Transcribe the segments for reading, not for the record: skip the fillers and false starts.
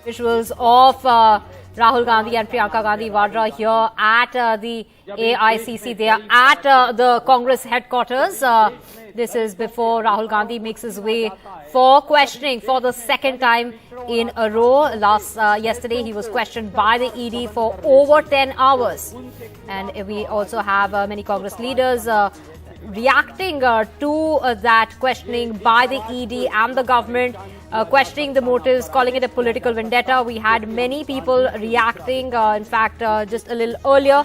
Visuals of Rahul Gandhi and Priyanka Gandhi Vadra here at the AICC. They are at the Congress headquarters. This is before Rahul Gandhi makes his way for questioning for the second time in a row. Yesterday, he was questioned by the ED for over 10 hours. And we also have many Congress leaders reacting to that questioning by the ED and the government, questioning the motives, calling it a political vendetta. We had many people reacting. In fact, just a little earlier,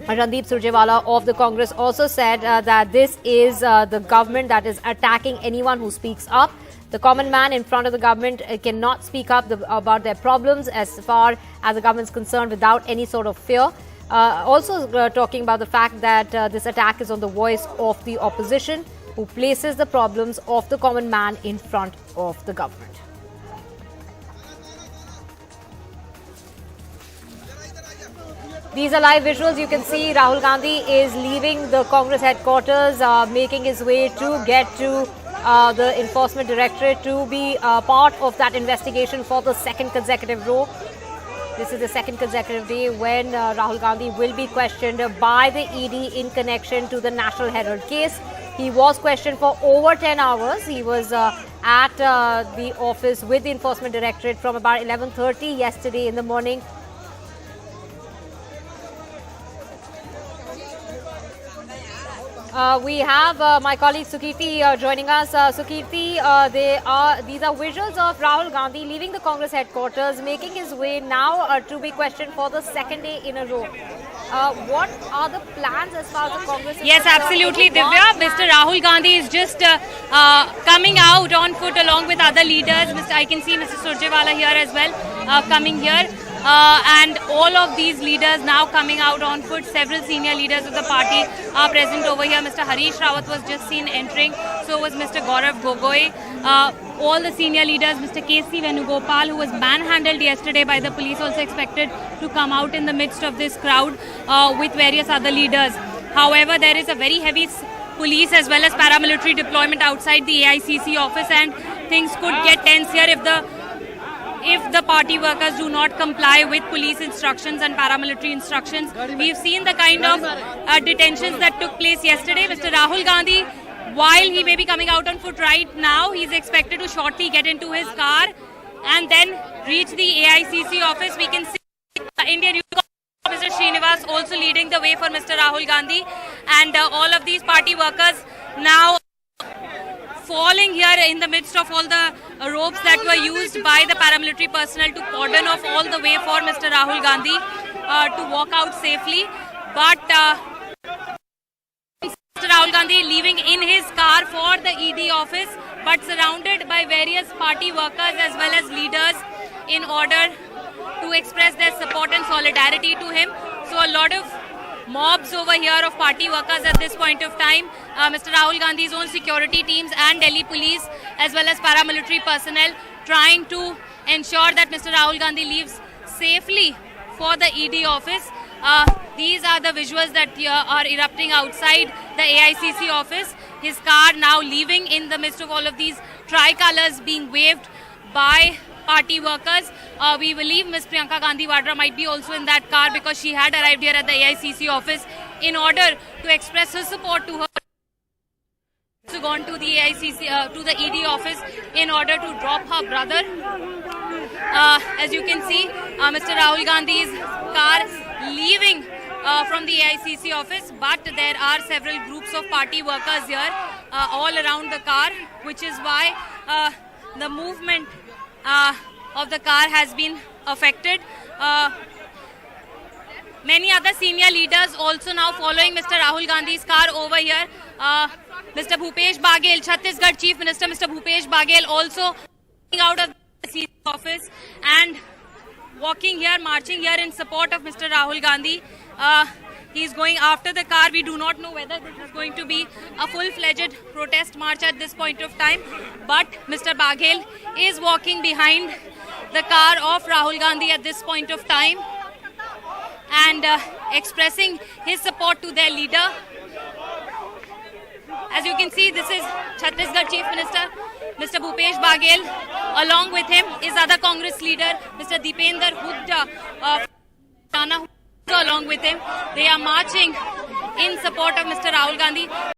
Randeep Surjewala of the Congress also said that this is the government that is attacking anyone who speaks up. The common man in front of the government cannot speak up about their problems as far as the government is concerned without any sort of fear. Also talking about the fact that this attack is on the voice of the opposition, who places the problems of the common man in front of the government. These are live visuals. You can see Rahul Gandhi is leaving the Congress headquarters, making his way to get to the Enforcement Directorate to be part of that investigation for the second consecutive row. This is the second consecutive day when Rahul Gandhi will be questioned by the ED in connection to the National Herald case. He was questioned for over 10 hours. He was at the office with the Enforcement Directorate from about 11:30 yesterday in the morning. We have my colleague Sukirti joining us. Sukirti, these are visuals of Rahul Gandhi leaving the Congress headquarters, making his way now to be questioned for the second day in a row. What are the plans as far as the Congress is Yes, absolutely, Divya. Mr. Rahul Gandhi is just coming out on foot along with other leaders. I can see Mr. Surjewala here as well, coming here. And all of these leaders now coming out on foot. Several senior leaders of the party are present over here. Mr. Harish Rawat was just seen entering. So was Mr. Gaurav Gogoi. All the senior leaders, Mr. K.C. Venugopal, who was manhandled yesterday by the police, also expected to come out in the midst of this crowd with various other leaders. However, there is a very heavy police as well as paramilitary deployment outside the AICC office, and things could get tense here if the party workers do not comply with police instructions and paramilitary instructions. We've seen the kind of detentions that took place yesterday. Mr. Rahul Gandhi, while he may be coming out on foot right now, he's expected to shortly get into his car and then reach the AICC office. We can see Indian Youth Mr. Srinivas also leading the way for Mr. Rahul Gandhi, and all of these party workers now falling here in the midst of all the ropes that were used by the paramilitary personnel to cordon off all the way for Mr. Rahul Gandhi to walk out safely. But Mr. Rahul Gandhi leaving in his car for the ED office, but surrounded by various party workers as well as leaders in order to express their support and solidarity to him. So a lot of mobs over here of party workers at this point of time. Mr. Rahul Gandhi's own security teams and Delhi police as well as paramilitary personnel trying to ensure that Mr. Rahul Gandhi leaves safely for the ED office. These are the visuals that are erupting outside the AICC office. His car now leaving in the midst of all of these tricolors being waved by party workers. We believe Ms. Priyanka Gandhi Vadra might be also in that car because she had arrived here at the AICC office in order to express her support to her. So gone to the AICC, to the ED office in order to drop her brother. As you can see, Mr. Rahul Gandhi's car leaving from the AICC office, but there are several groups of party workers here all around the car, which is why the movement of the car has been affected. Many other senior leaders also now following Mr. Rahul Gandhi's car over here. Mr. Bhupesh Baghel, Chhattisgarh Chief Minister Mr. Bhupesh Baghel also coming out of the office and walking here, marching here in support of Mr. Rahul Gandhi. He's going after the car. We do not know whether this is going to be a full-fledged protest march at this point of time. But Mr. Baghel is walking behind the car of Rahul Gandhi at this point of time and expressing his support to their leader. As you can see, this is Chhattisgarh Chief Minister, Mr. Bhupesh Baghel. Along with him is other Congress leader, Mr. Deepinder Hooda, along with him. They are marching in support of Mr. Rahul Gandhi.